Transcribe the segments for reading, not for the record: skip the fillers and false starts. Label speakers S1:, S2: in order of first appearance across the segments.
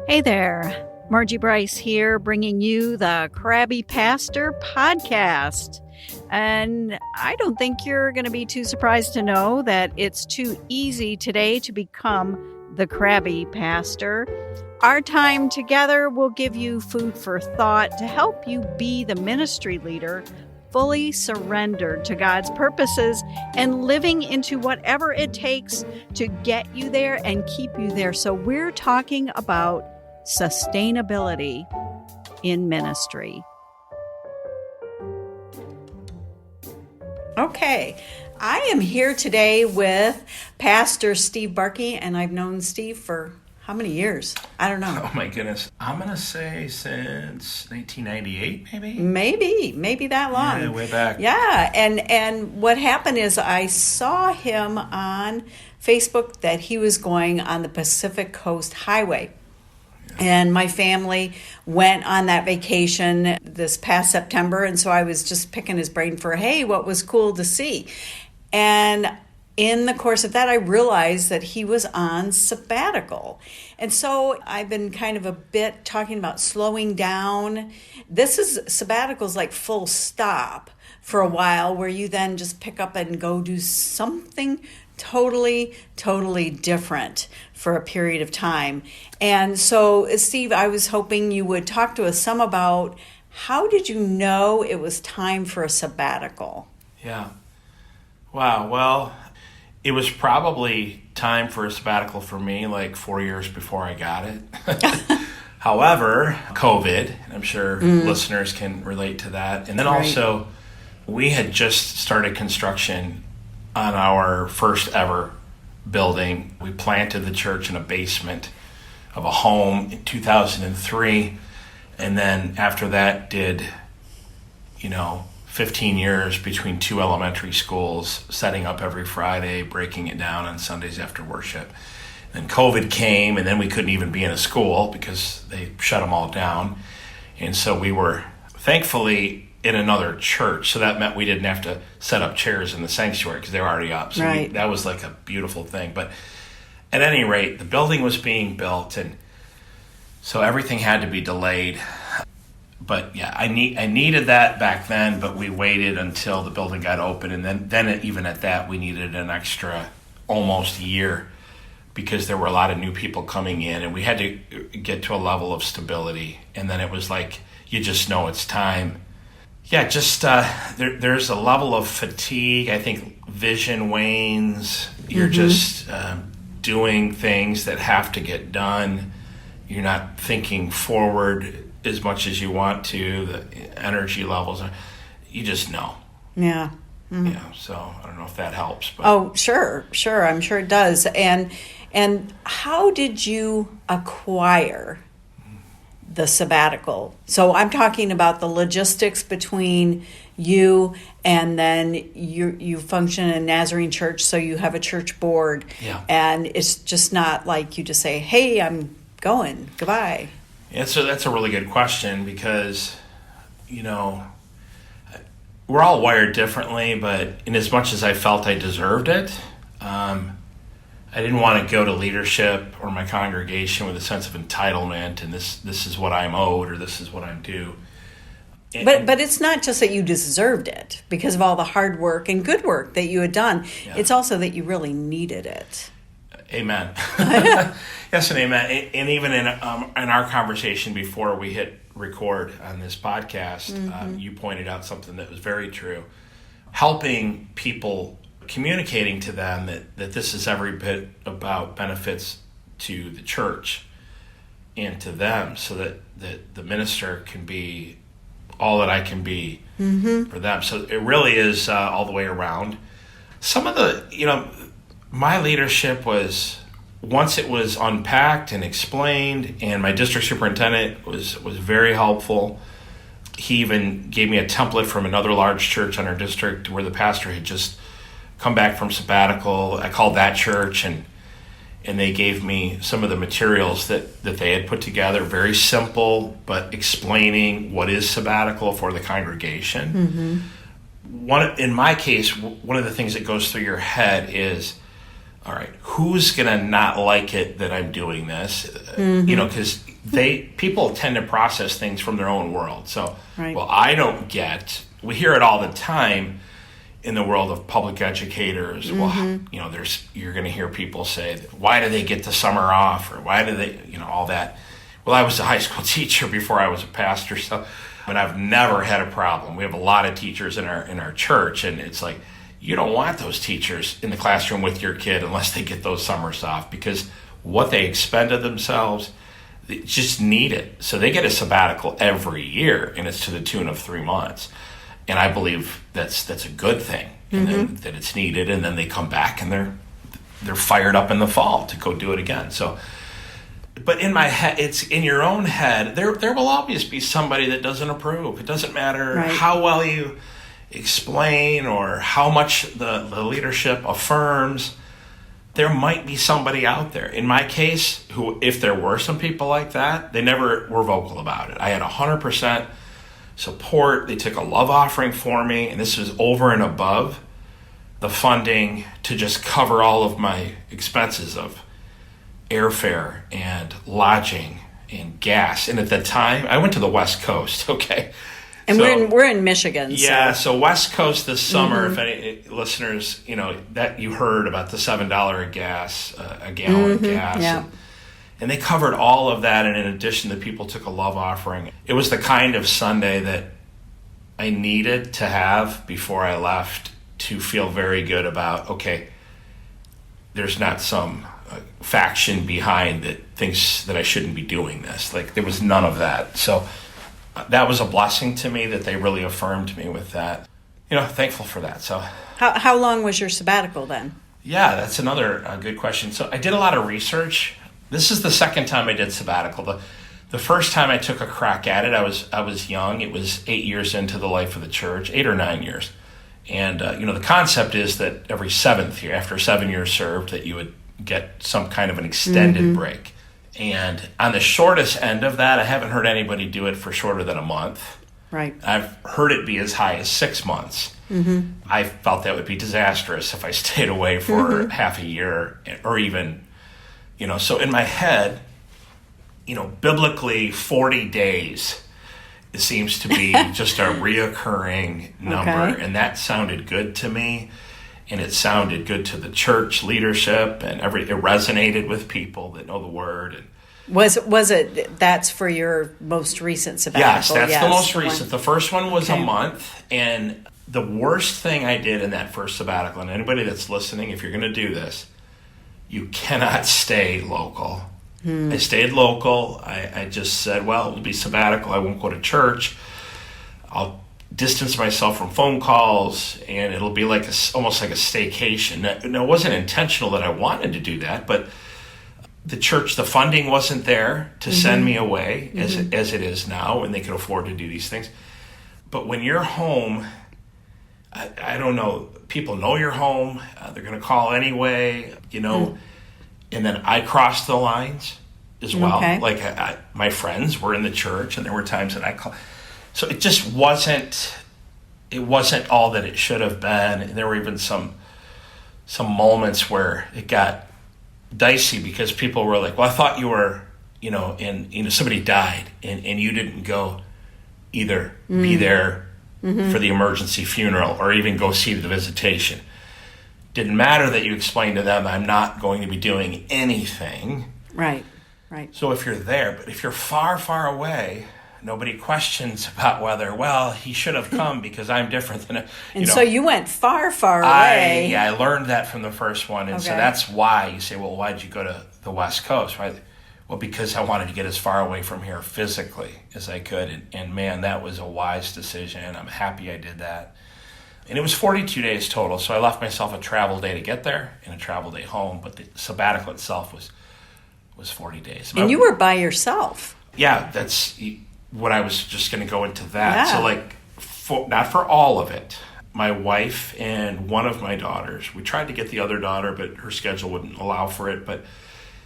S1: Hey there, Margie Bryce here, bringing you the Crabby Pastor podcast. And I don't think you're going to be too surprised to know that it's too easy today to become the Crabby Pastor. Our time together will give you food for thought to help you be the ministry leader fully surrendered to God's purposes and living into whatever it takes to get you there and keep you there. So we're talking about sustainability in ministry. Okay, I am here today with Pastor Steve Barkey, and I've known Steve for how many years? I don't know.
S2: Oh my goodness. I'm going to say since 1998, maybe?
S1: Maybe that long.
S2: Yeah, way back.
S1: Yeah, and what happened is I saw him on Facebook that he was going on the Pacific Coast Highway. And my family went on that vacation this past September, and so I was just picking his brain for, hey, what was cool to see? And in the course of that, I realized that he was on sabbatical. And so I've been kind of a bit talking about slowing down. Sabbatical's like full stop for a while, where you then just pick up and go do something totally different for a period of time. And so, Steve, I was hoping you would talk to us some about how did you know it was time for a sabbatical?
S2: Yeah. Wow. Well, it was probably time for a sabbatical for me like 4 years before I got it. However, COVID, and I'm sure listeners can relate to that. And then also, we had just started construction on our first ever building. We planted the church in a basement of a home in 2003. And then after that did, 15 years between two elementary schools, setting up every Friday, breaking it down on Sundays after worship. Then COVID came, and then we couldn't even be in a school because they shut them all down. And so we were thankfully in another church, so that meant we didn't have to set up chairs in the sanctuary because they were already up. So that was like a beautiful thing. But at any rate, the building was being built, and so everything had to be delayed. But yeah, I needed that back then, but we waited until the building got open, and then even at that, we needed an extra almost year because there were a lot of new people coming in, and we had to get to a level of stability. And then it was like, you just know it's time. Yeah, just there's a level of fatigue. I think vision wanes. You're just doing things that have to get done. You're not thinking forward as much as you want to. The energy levels, you just know.
S1: Yeah. Mm-hmm.
S2: Yeah. So I don't know if that helps. But.
S1: Oh, sure. I'm sure it does. And how did you acquire the sabbatical? So I'm talking about the logistics between you and then you function in Nazarene Church, so you have a church board.
S2: Yeah.
S1: And it's just not like you just say, hey, I'm going, goodbye.
S2: Yeah, so that's a really good question because, we're all wired differently, but in as much as I felt I deserved it, I didn't want to go to leadership or my congregation with a sense of entitlement and this is what I'm owed or this is what I'm due.
S1: But it's not just that you deserved it because of all the hard work and good work that you had done. Yeah. It's also that you really needed it.
S2: Amen. Yes and amen. And even in our conversation before we hit record on this podcast, you pointed out something that was very true. Helping people, communicating to them that this is every bit about benefits to the church and to them so that the minister can be all that I can be for them. So it really is all the way around. Some of the, my leadership was, once it was unpacked and explained, and my district superintendent was very helpful. He even gave me a template from another large church in our district where the pastor had just come back from sabbatical. I called that church, and they gave me some of the materials that they had put together, very simple, but explaining what is sabbatical for the congregation. In my case, one of the things that goes through your head is, all right, who's going to not like it that I'm doing this? Because people tend to process things from their own world. So,
S1: Right.
S2: well, we hear it all the time in the world of public educators. Well, you're going to hear people say, why do they get the summer off? Or why do they, all that. Well, I was a high school teacher before I was a pastor, so, and I've never had a problem. We have a lot of teachers in our church, and it's like, you don't want those teachers in the classroom with your kid unless they get those summers off, because what they expend of themselves, they just need it. So they get a sabbatical every year, and it's to the tune of 3 months. And I believe that's a good thing, and then, that it's needed, and then they come back and they're fired up in the fall to go do it again. So, but in my head, it's in your own head. There will always be somebody that doesn't approve. It doesn't matter how well you explain or how much the leadership affirms. There might be somebody out there. In my case, who, if there were some people like that, they never were vocal about it. I had 100% support. They took a love offering for me, and this was over and above the funding to just cover all of my expenses of airfare and lodging and gas. And at the time, I went to the West Coast, okay?
S1: And so, we're in Michigan.
S2: Yeah, so West Coast this summer, if any listeners, that you heard about the $7 a gallon of gas.
S1: Yeah.
S2: And they covered all of that, and in addition, the people took a love offering. It was the kind of Sunday that I needed to have before I left to feel very good about, okay, there's not some faction behind that thinks that I shouldn't be doing this. Like, there was none of that. So that was a blessing to me that they really affirmed me with that. Thankful for that. So
S1: how long was your sabbatical then?
S2: Yeah, that's another good question. So I did a lot of research. This is the second time I did sabbatical. The first time I took a crack at it, I was young. It was 8 years into the life of the church, 8 or 9 years. And, the concept is that every 7th year, after 7 years served, that you would get some kind of an extended break. And on the shortest end of that, I haven't heard anybody do it for shorter than a month.
S1: Right.
S2: I've heard it be as high as 6 months. I felt that would be disastrous if I stayed away for half a year or even, so in my head, biblically 40 days, it seems to be just a reoccurring number. Okay. And that sounded good to me. And it sounded good to the church leadership, and it resonated with people that know the word. And
S1: was it? That's for your most recent sabbatical?
S2: Yes, that's the most recent. The first one was a month, and the worst thing I did in that first sabbatical, and anybody that's listening, if you're going to do this, you cannot stay local. I stayed local. I just said, well, it'll be sabbatical. I won't go to church. I'll distance myself from phone calls, and it'll be like almost like a staycation. Now, it wasn't intentional that I wanted to do that, but the church, the funding wasn't there to send me away as it is now, and they could afford to do these things. But when you're home, I don't know, people know you're home. They're going to call anyway, And then I crossed the lines as well. Okay. Like my friends were in the church, and there were times that I called. So it just wasn't all that it should have been. And there were even some moments where it got dicey because people were like, well, I thought you were, and somebody died and you didn't go either be there for the emergency funeral or even go see the visitation. Didn't matter that you explained to them, I'm not going to be doing anything.
S1: Right.
S2: So if you're there, but if you're far, far away, nobody questions about whether, well, he should have come because I'm different than
S1: so you went far, far away.
S2: I learned that from the first one. And so that's why you say, well, why did you go to the West Coast, right? Well, because I wanted to get as far away from here physically as I could. And man, that was a wise decision. I'm happy I did that. And it was 42 days total. So I left myself a travel day to get there and a travel day home. But the sabbatical itself was 40 days.
S1: And you were by yourself.
S2: Yeah, that's what I was just going to go into that. Yeah. So not for all of it. My wife and one of my daughters, we tried to get the other daughter, but her schedule wouldn't allow for it. But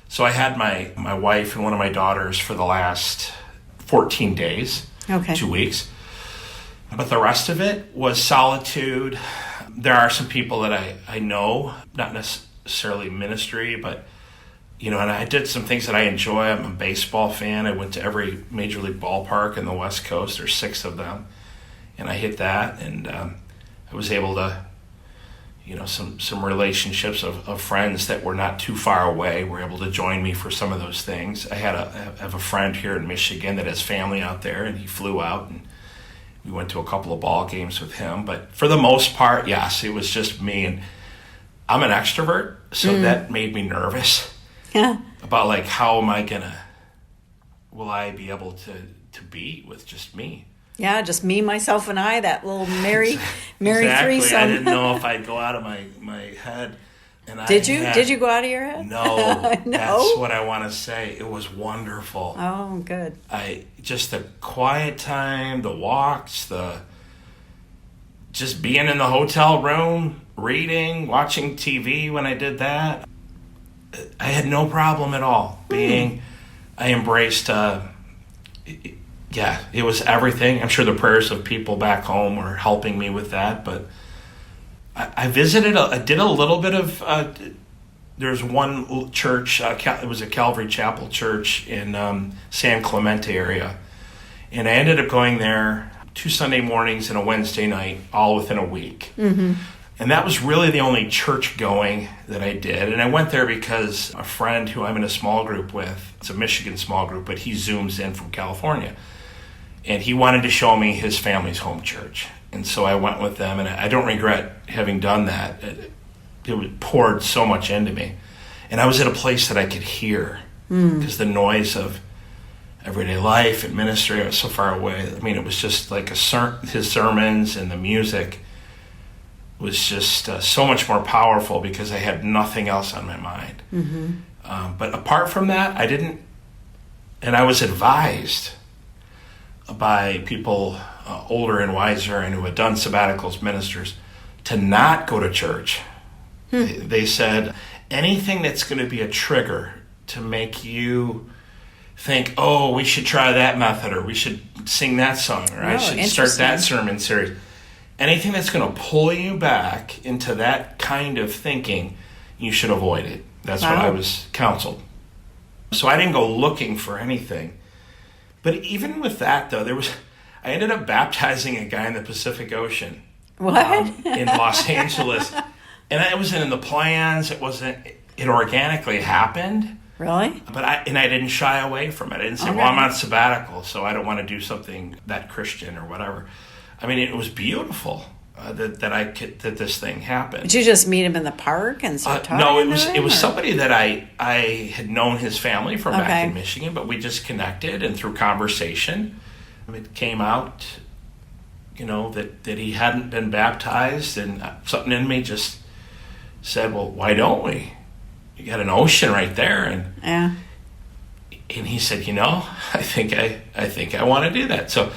S2: so I had my wife and one of my daughters for the last 14 days, 2 weeks. But the rest of it was solitude. There are some people that I know, not necessarily ministry, but and I did some things that I enjoy. I'm a baseball fan. I went to every major league ballpark in the West Coast. There's 6 of them. And I hit that, and I was able to, some relationships of friends that were not too far away were able to join me for some of those things. I have a friend here in Michigan that has family out there, and he flew out, and we went to a couple of ball games with him. But for the most part, yes, it was just me. And I'm an extrovert, so that made me nervous about, like, how am I will I be able to be with just me?
S1: Yeah, just me, myself, and I, that little merry
S2: exactly.
S1: threesome.
S2: I didn't know if I'd go out of my head. And
S1: Did you go out of your head?
S2: No,
S1: No?
S2: That's what I want to say. It was wonderful.
S1: Oh, good.
S2: Just the quiet time, the walks, just being in the hotel room, reading, watching TV when I did that. I had no problem at all I embraced, it was everything. I'm sure the prayers of people back home were helping me with that, but I visited, I did a little bit of, there's one church, it was a Calvary Chapel church in San Clemente area, and I ended up going there 2 Sunday mornings and a Wednesday night, all within a week. Mm-hmm. And that was really the only church going that I did. And I went there because a friend who I'm in a small group with, it's a Michigan small group, but he Zooms in from California. And he wanted to show me his family's home church. And so I went with them, and I don't regret having done that. It poured so much into me. And I was at a place that I could hear, because the noise of everyday life and ministry, I was so far away. I mean, it was just like his sermons and the music was just so much more powerful because I had nothing else on my mind. Mm-hmm. But apart from that, I didn't, and I was advised by people older and wiser and who had done sabbaticals, ministers, to not go to church. They said, anything that's going to be a trigger to make you think, oh, we should try that method, or we should sing that song, or I should start that sermon series. Anything that's going to pull you back into that kind of thinking, you should avoid it. That's what I was counseled. So I didn't go looking for anything. But even with that, though, I ended up baptizing a guy in the Pacific Ocean.
S1: What?
S2: In Los Angeles. And it wasn't in the plans. It organically happened.
S1: Really?
S2: But I didn't shy away from it. I didn't say, well, I'm on sabbatical, so I don't want to do something that Christian or whatever. I mean, it was beautiful that this thing happened.
S1: Did you just meet him in the park and start talking?
S2: No, it was somebody that I had known his family from back in Michigan, but we just connected, and through conversation, it came out, that he hadn't been baptized, and something in me just said, well, why don't we? You got an ocean right there, and he said, I think I want to do that. So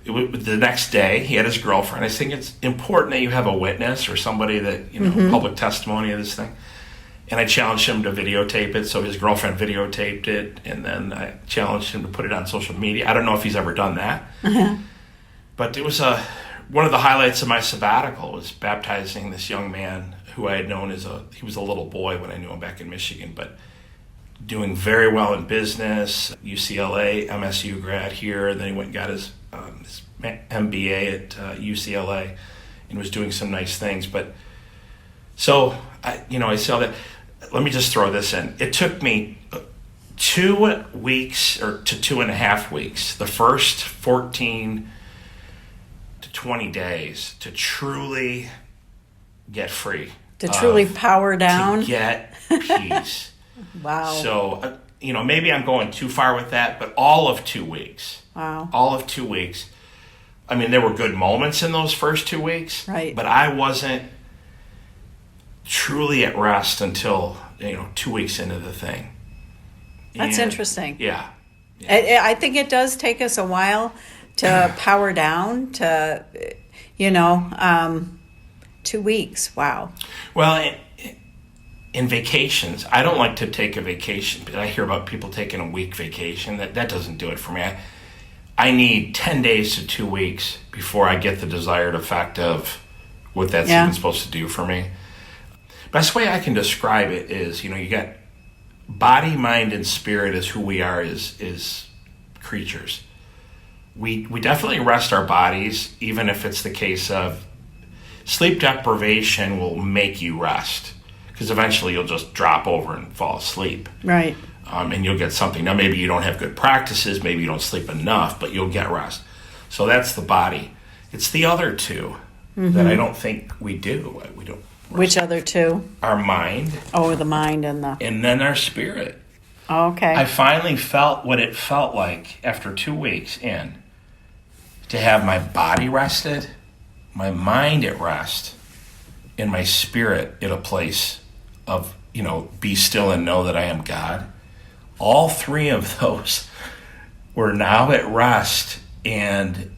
S2: the next day, he had his girlfriend. I think it's important that you have a witness or somebody that, public testimony of this thing. And I challenged him to videotape it, so his girlfriend videotaped it, and then I challenged him to put it on social media. I don't know if he's ever done that. Uh-huh. But it was one of the highlights of my sabbatical was baptizing this young man who I had known he was a little boy when I knew him back in Michigan, but doing very well in business, UCLA, MSU grad here, and then he went and got his MBA at UCLA and was doing some nice things. But so I saw that. Let me just throw this in. It took me 2 weeks or to 2.5 weeks, the first 14 to 20 days, to truly get free.
S1: To truly power down.
S2: To get peace.
S1: Wow.
S2: So, maybe I'm going too far with that, but all of 2 weeks.
S1: Wow.
S2: All of 2 weeks. I mean, there were good moments in those first 2 weeks.
S1: Right.
S2: But I wasn't truly at rest until, 2 weeks into the thing.
S1: That's interesting.
S2: Yeah.
S1: I think it does take us a while to power down to, 2 weeks. Wow.
S2: Well, in vacations, I don't like to take a vacation, but I hear about people taking a week vacation. That doesn't do it for me. I need 10 days to 2 weeks before I get the desired effect of what that's even supposed to do for me. Best way I can describe it is, you got body, mind, and spirit is who we are as creatures. We definitely rest our bodies, even if it's the case of sleep deprivation will make you rest, because eventually you'll just drop over and fall asleep.
S1: Right.
S2: And you'll get something. Now, maybe you don't have good practices, maybe you don't sleep enough, but you'll get rest. So that's the body. It's the other two that I don't think we do. We don't.
S1: Which other two?
S2: Our mind.
S1: Oh, the mind and the...
S2: And then our spirit.
S1: Okay.
S2: I finally felt what it felt like after 2 weeks in to have my body rested, my mind at rest, and my spirit in a place of, be still and know that I am God. All three of those were now at rest, and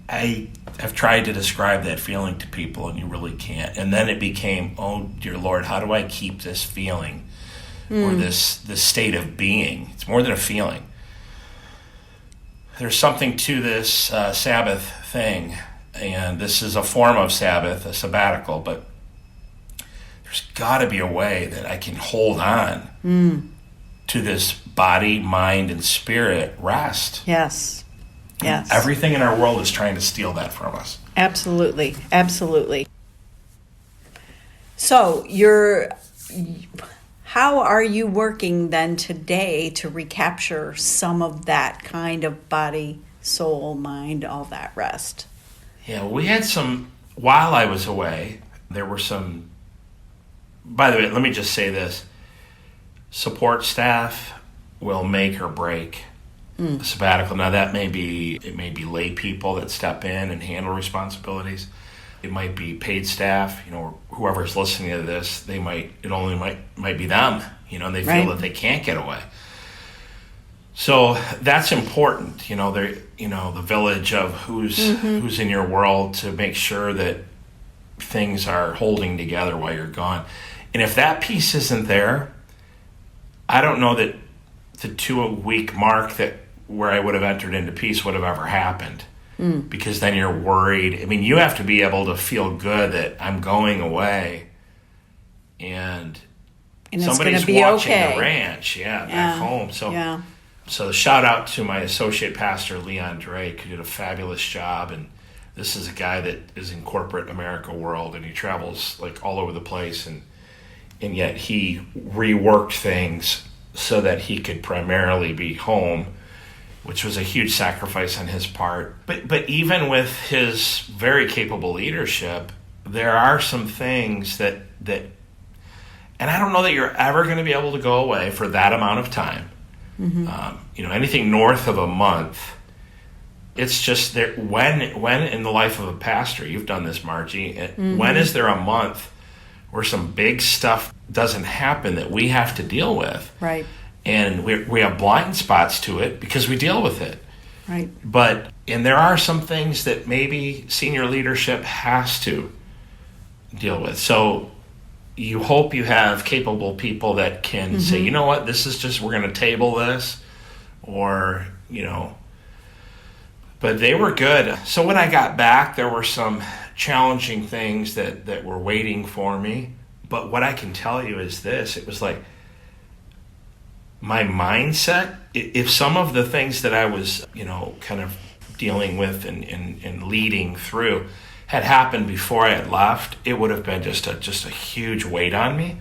S2: I have tried to describe that feeling to people, and you really can't. And then it became, oh, dear Lord, how do I keep this feeling or this state of being? It's more than a feeling. There's something to this Sabbath thing, and this is a form of Sabbath, a sabbatical, but there's got to be a way that I can hold on to this body, mind, and spirit rest.
S1: Yes. Yes.
S2: Everything in our world is trying to steal that from us.
S1: Absolutely. Absolutely. So how are you working then today to recapture some of that kind of body, soul, mind, all that rest?
S2: Yeah, we had while I was away, there were some, by the way, let me just say this. Support staff will make or break a sabbatical. Now it may be lay people that step in and handle responsibilities. It might be paid staff, whoever's listening to this, it might be them, and they feel that they can't get away. So that's important, the village of who's in your world to make sure that things are holding together while you're gone. And if that piece isn't there, I don't know that the 2-week mark where I would have entered into peace would have ever happened. Because then you're worried. I mean, you have to be able to feel good that I'm going away and somebody's watching the ranch, back home. So shout out to my associate pastor, Leon Drake, who did a fabulous job. And this is a guy that is in corporate America world, and he travels like all over the place. And yet he reworked things so that he could primarily be home, which was a huge sacrifice on his part. But even with his very capable leadership, there are some things that and I don't know that you're ever going to be able to go away for that amount of time. Anything north of a month, it's just there. When in the life of a pastor, you've done this, Margie, when is there a month where some big stuff doesn't happen that we have to deal with?
S1: Right.
S2: And we have blind spots to it because we deal with it.
S1: Right.
S2: And there are some things that maybe senior leadership has to deal with. So you hope you have capable people that can say, you know what, this is just, we're going to table this, or, but they were good. So when I got back, there were some challenging things that were waiting for me. But what I can tell you is this, it was like, my mindset, if some of the things that I was, kind of dealing with and leading through had happened before I had left, it would have been just a huge weight on me.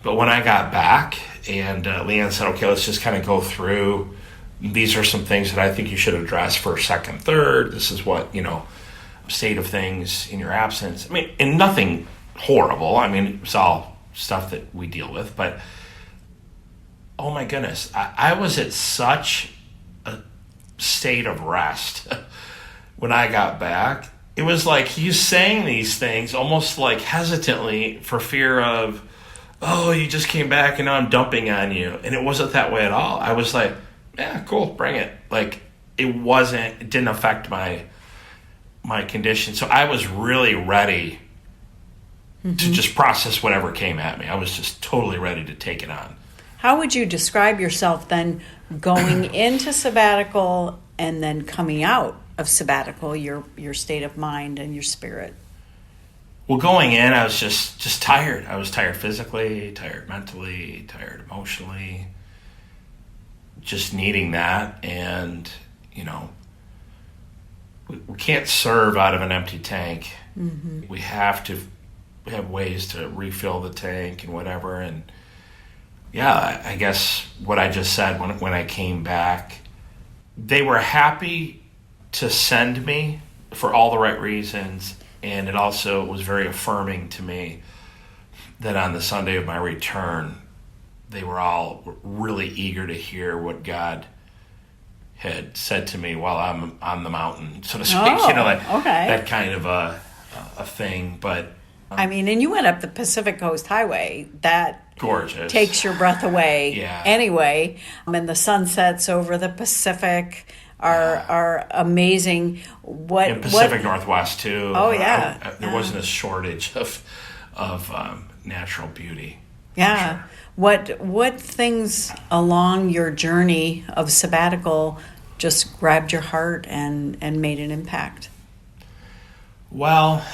S2: But when I got back and Leanne said, okay, let's just kind of go through, these are some things that I think you should address first, second, third. This is what, state of things in your absence. I mean, and nothing horrible. I mean, it's all stuff that we deal with, but oh my goodness, I was at such a state of rest when I got back. It was like he's saying these things almost like hesitantly for fear of, oh, you just came back and now I'm dumping on you. And it wasn't that way at all. I was like, yeah, cool, bring it. Like it didn't affect my condition. So I was really ready to just process whatever came at me. I was just totally ready to take it on.
S1: How would you describe yourself then going into sabbatical and then coming out of sabbatical, your state of mind and your spirit?
S2: Well, going in, I was just tired. I was tired physically, tired mentally, tired emotionally, just needing that. And, we can't serve out of an empty tank. Mm-hmm. We have to have ways to refill the tank and whatever. And yeah, I guess what I just said when I came back, they were happy to send me for all the right reasons. And it also was very affirming to me that on the Sunday of my return, they were all really eager to hear what God had said to me while I'm on the mountain, so to speak. That kind of a thing. But
S1: and you went up the Pacific Coast Highway. That
S2: gorgeous
S1: takes your breath away.
S2: Yeah.
S1: Anyway, and the sunsets over the Pacific are amazing.
S2: In Pacific Northwest too.
S1: Oh yeah.
S2: There wasn't a shortage of natural beauty.
S1: Yeah.
S2: Sure.
S1: What things along your journey of sabbatical just grabbed your heart and made an impact?
S2: Well,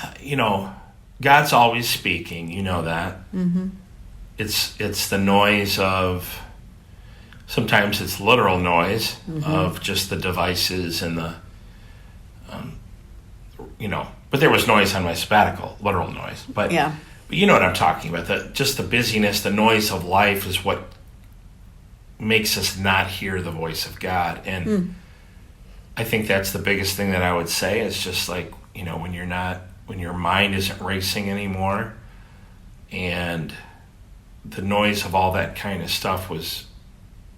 S2: God's always speaking. You know that. Mm-hmm. It's the noise of. Sometimes it's literal noise of just the devices and the, But there was noise on my sabbatical, literal noise. But you know what I'm talking about. Just the busyness, the noise of life is what makes us not hear the voice of God. And I think that's the biggest thing that I would say is just like, when your mind isn't racing anymore and the noise of all that kind of stuff was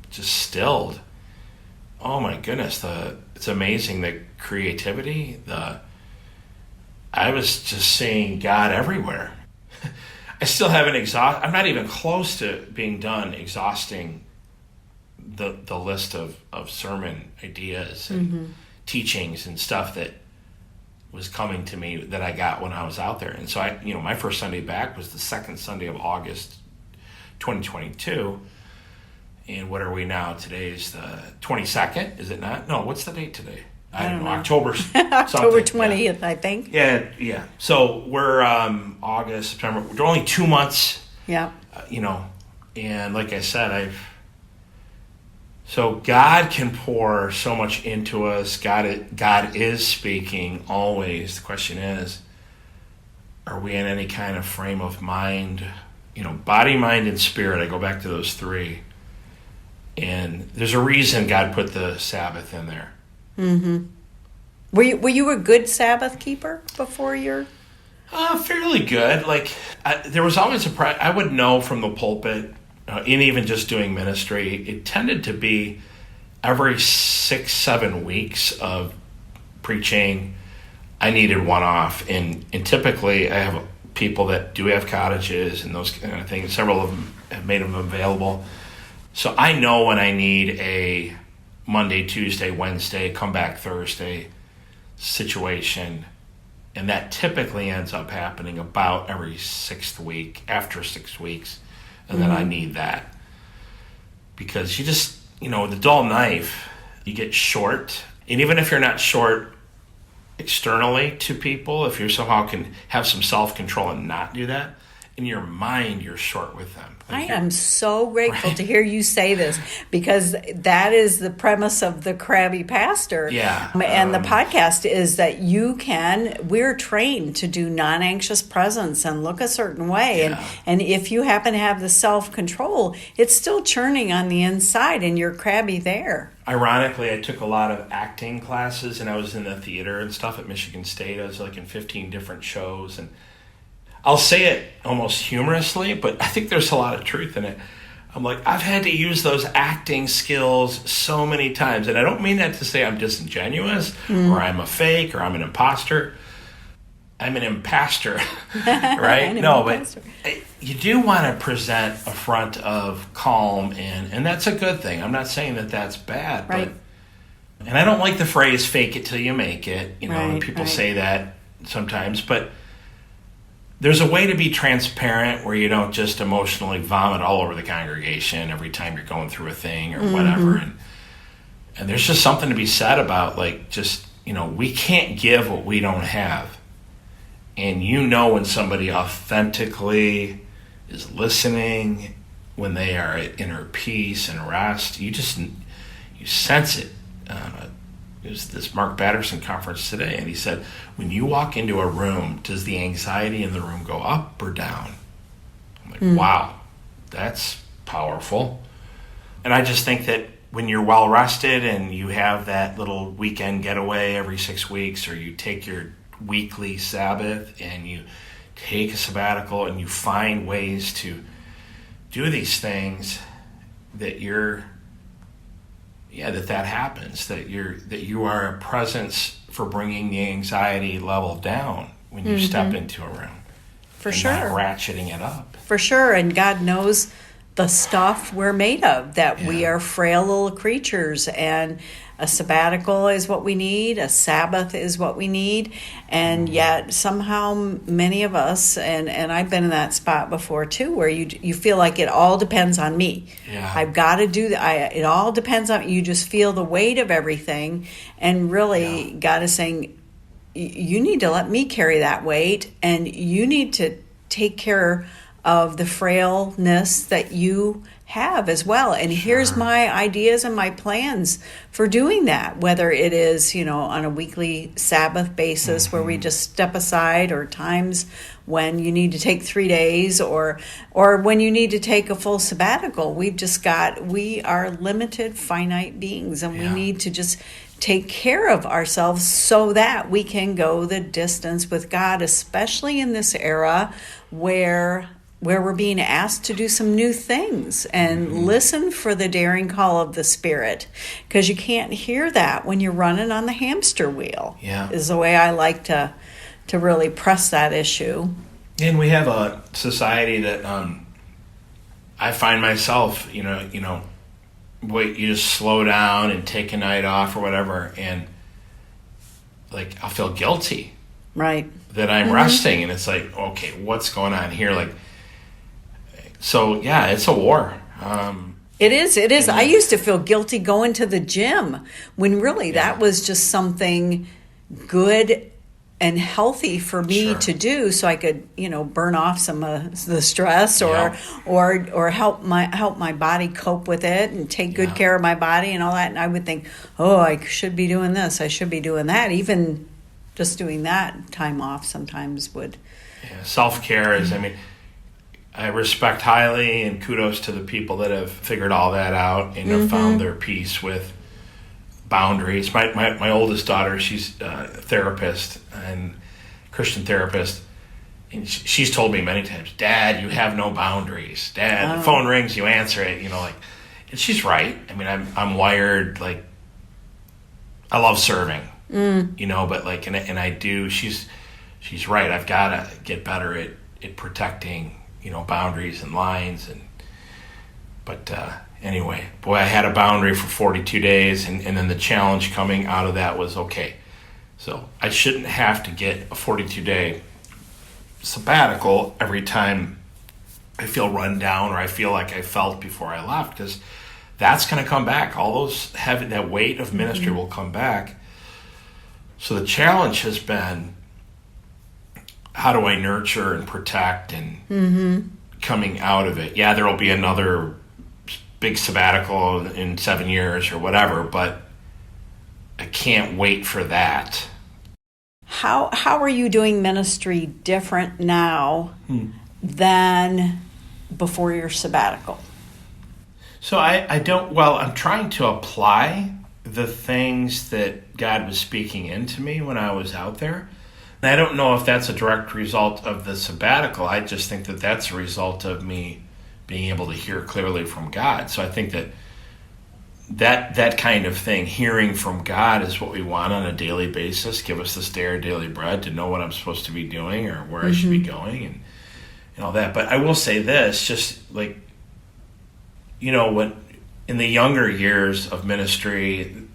S2: just stilled. Oh my goodness, it's amazing, the creativity, I was just seeing God everywhere. I still haven't I'm not even close to being done exhausting the list of sermon ideas and teachings and stuff that was coming to me that I got when I was out there. And so my first Sunday back was the second Sunday of August 2022. And what are we now? Today's the 22nd, is it not? No, what's the date today? I don't know. October
S1: October 20th, I think.
S2: Yeah. So we're August, September. We're only 2 months.
S1: Yeah.
S2: And like I said, so God can pour so much into us. God is speaking always. The question is, are we in any kind of frame of mind? Body, mind, and spirit. I go back to those three. And there's a reason God put the Sabbath in there.
S1: Mm-hmm. Were you a good Sabbath keeper before your?
S2: Fairly good. There was always I would know from the pulpit, and even just doing ministry, it tended to be every 6-7 weeks of preaching, I needed one off. And typically I have people that do have cottages and those kind of things. Several of them have made them available. So I know when I need a Monday, Tuesday, Wednesday, come back Thursday situation. And that typically ends up happening about every 6th week, after 6 weeks. And then I need that. Because you just, the dull knife, you get short. And even if you're not short externally to people, if you somehow can have some self-control and not do that, in your mind, you're short with them.
S1: I am so grateful to hear you say this, because that is the premise of the Crabby Pastor.
S2: Yeah.
S1: And the podcast is that we're trained to do non-anxious presence and look a certain way.
S2: Yeah.
S1: And if you happen to have the self-control, it's still churning on the inside and you're crabby there.
S2: Ironically, I took a lot of acting classes and I was in the theater and stuff at Michigan State. I was in 15 different shows, and I'll say it almost humorously, but I think there's a lot of truth in it. I'm like, I've had to use those acting skills so many times. And I don't mean that to say I'm disingenuous or I'm a fake or I'm an imposter. I'm an impastor, right? But you do want to present a front of calm, and that's a good thing. I'm not saying that that's bad.
S1: Right.
S2: And I don't like the phrase fake it till you make it. And people say that sometimes, but there's a way to be transparent where you don't just emotionally vomit all over the congregation every time you're going through a thing or whatever. And there's just something to be said about we can't give what we don't have. And you know when somebody authentically is listening, when they are at inner peace and rest. You sense it. It was this Mark Batterson conference today, and he said, when you walk into a room, does the anxiety in the room go up or down? I'm like, wow, that's powerful. And I just think that when you're well rested and you have that little weekend getaway every 6 weeks, or you take your weekly Sabbath and you take a sabbatical and you find ways to do these things, that that happens, that you are a presence for bringing the anxiety level down when you step into a room.
S1: For sure.
S2: Not ratcheting it up.
S1: For sure. And God knows the stuff we're made of, that we are frail little creatures, and a sabbatical is what we need, a Sabbath is what we need, and yet somehow many of us, and I've been in that spot before too, where you feel like it all depends on me.
S2: Yeah.
S1: I've got to do that. It all depends on you. Just feel the weight of everything, and really God is saying, you need to let me carry that weight, and you need to take care of the frailness that you have as well. And here's my ideas and my plans for doing that, whether it is, on a weekly Sabbath basis where we just step aside, or times when you need to take 3 days, or when you need to take a full sabbatical. We are limited, finite beings, and we need to just take care of ourselves so that we can go the distance with God, especially in this era where we're being asked to do some new things, and listen for the daring call of the Spirit, because you can't hear that when you're running on the hamster wheel. Is the way I like to really press that issue.
S2: And we have a society that I find myself, wait, you just slow down and take a night off or whatever, and like I'll feel guilty,
S1: right,
S2: that I'm resting, and it's like, okay, what's going on here? Like, so yeah, it's a war.
S1: It is. I used to feel guilty going to the gym, when really that was just something good and healthy for me to do, so I could, burn off some of the stress, or help my body cope with it, and take good care of my body and all that. And I would think, oh, I should be doing this, I should be doing that. Even just doing that time off sometimes would.
S2: Yeah, self-care is, I respect highly, and kudos to the people that have figured all that out and have found their peace with boundaries. My oldest daughter, she's a therapist, and Christian therapist, and she's told me many times, Dad, you have no boundaries. Dad, the phone rings, you answer it, and she's right. I'm wired, like, I love serving, but like, and I do, she's right. I've got to get better at protecting, boundaries and lines, but anyway, boy, I had a boundary for 42 days, and then the challenge coming out of that was, okay, so I shouldn't have to get a 42-day sabbatical every time I feel run down, or I feel like I felt before I left, because that's going to come back. All those that weight of ministry will come back. So the challenge has been, how do I nurture and protect and coming out of it? Yeah, there will be another big sabbatical in 7 years or whatever, but I can't wait for that.
S1: How are you doing ministry different now than before your sabbatical?
S2: So I'm trying to apply the things that God was speaking into me when I was out there. And I don't know if that's a direct result of the sabbatical. I just think that that's a result of me being able to hear clearly from God. So I think that kind of thing, hearing from God, is what we want on a daily basis. Give us this day our daily bread, to know what I'm supposed to be doing or where I should be going, and all that. But I will say this, just like, when in the younger years of ministry,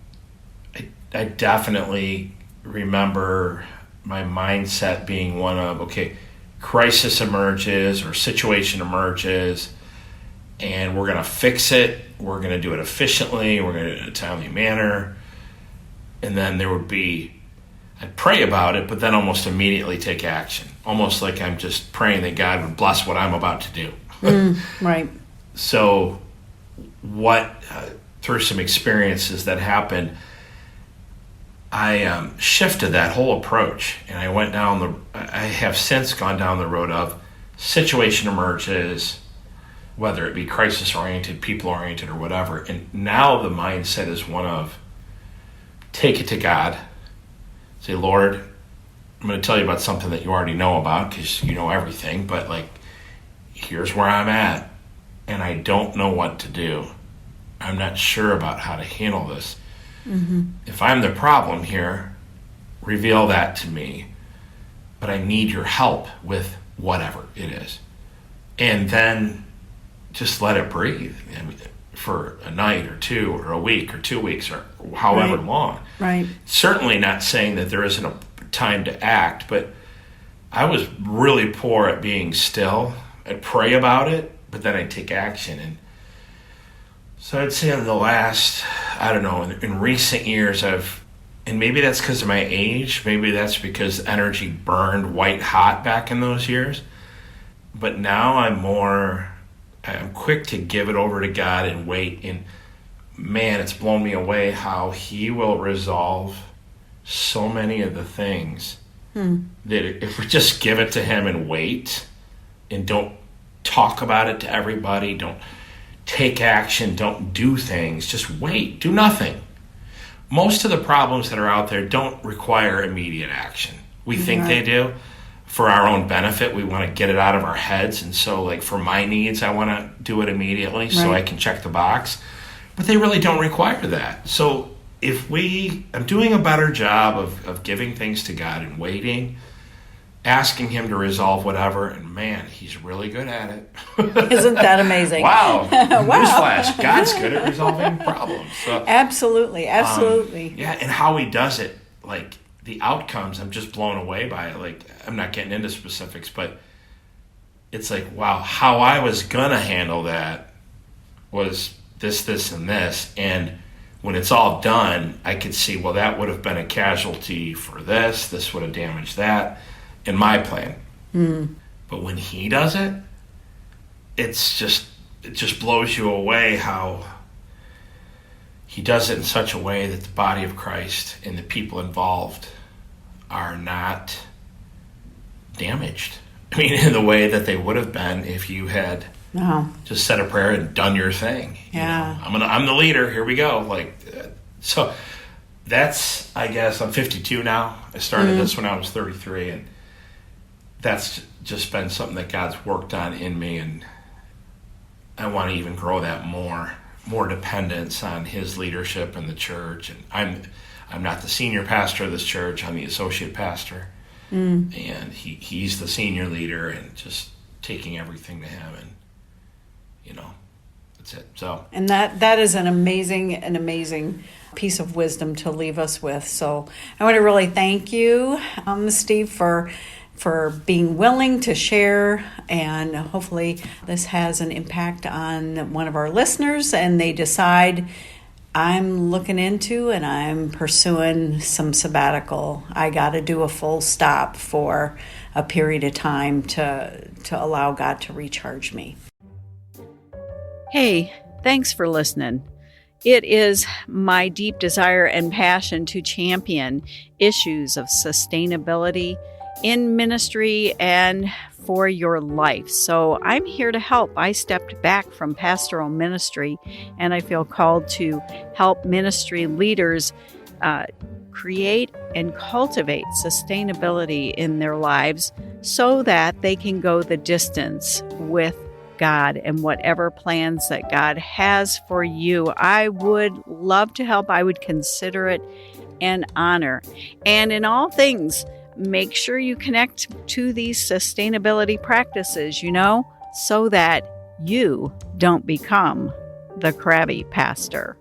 S2: I definitely remember my mindset being one of, okay, crisis emerges or situation emerges, and we're going to fix it. We're going to do it efficiently. We're going to do it in a timely manner. And then there would be, I'd pray about it, but then almost immediately take action. almost like I'm just praying that God would bless what I'm about to do.
S1: Right.
S2: So through some experiences that happened, I shifted that whole approach, and I have since gone down the road of situation emerges, whether it be crisis-oriented, people-oriented, or whatever. And now the mindset is one of take it to God. Say, Lord, I'm going to tell you about something that you already know about because you know everything, but here's where I'm at, and I don't know what to do. I'm not sure about how to handle this. Mm-hmm. If I'm the problem here, reveal that to me, but I need your help with whatever it is. And then just let it breathe for a night or two or a week or 2 weeks or however long.
S1: Right.
S2: Certainly not saying that there isn't a time to act, but I was really poor at being still. I'd pray about it, but then I'd take action. And so I'd say in the last, in recent years, and maybe that's because of my age, maybe that's because energy burned white hot back in those years, but now I'm quick to give it over to God and wait. And man, it's blown me away how He will resolve so many of the things that if we just give it to Him and wait and don't talk about it to everybody, don't take action, don't do things, just wait, do nothing. Most of the problems that are out there don't require immediate action. We think they do. For our own benefit, we want to get it out of our heads. And so, for my needs, I want to do it immediately so I can check the box. But they really don't require that. So I'm doing a better job of giving things to God and waiting, asking Him to resolve whatever, and man, He's really good at it.
S1: Isn't that amazing?
S2: Wow. Newsflash, God's good at resolving problems. So,
S1: absolutely.
S2: And how He does it, the outcomes, I'm just blown away by it. I'm not getting into specifics, but it's wow, how I was going to handle that was this, and this. And when it's all done, I could see, well, that would have been a casualty for this would have damaged that in my plan. But when He does it, it just blows you away how He does it in such a way that the body of Christ and the people involved are not damaged. In the way that they would have been if you had just said a prayer and done your thing.
S1: Yeah.
S2: I'm the leader. Here we go. So that's, I guess, I'm 52 now. I started this when I was 33, and that's just been something that God's worked on in me, and I want to even grow that more dependence on His leadership in the church. And I'm not the senior pastor of this church. I'm the associate pastor, and he's the senior leader, and just taking everything to Him, and that's it. So,
S1: and that is an amazing piece of wisdom to leave us with. So I want to really thank you, Steve, for being willing to share, and hopefully this has an impact on one of our listeners and they decide, I'm looking into and I'm pursuing some sabbatical. I got to do a full stop for a period of time to allow God to recharge me. Hey, thanks for listening. It is my deep desire and passion to champion issues of sustainability in ministry and for your life. So I'm here to help. I stepped back from pastoral ministry, and I feel called to help ministry leaders create and cultivate sustainability in their lives so that they can go the distance with God and whatever plans that God has for you. I would love to help. I would consider it an honor. And in all things, make sure you connect to these sustainability practices, so that you don't become the crabby pastor.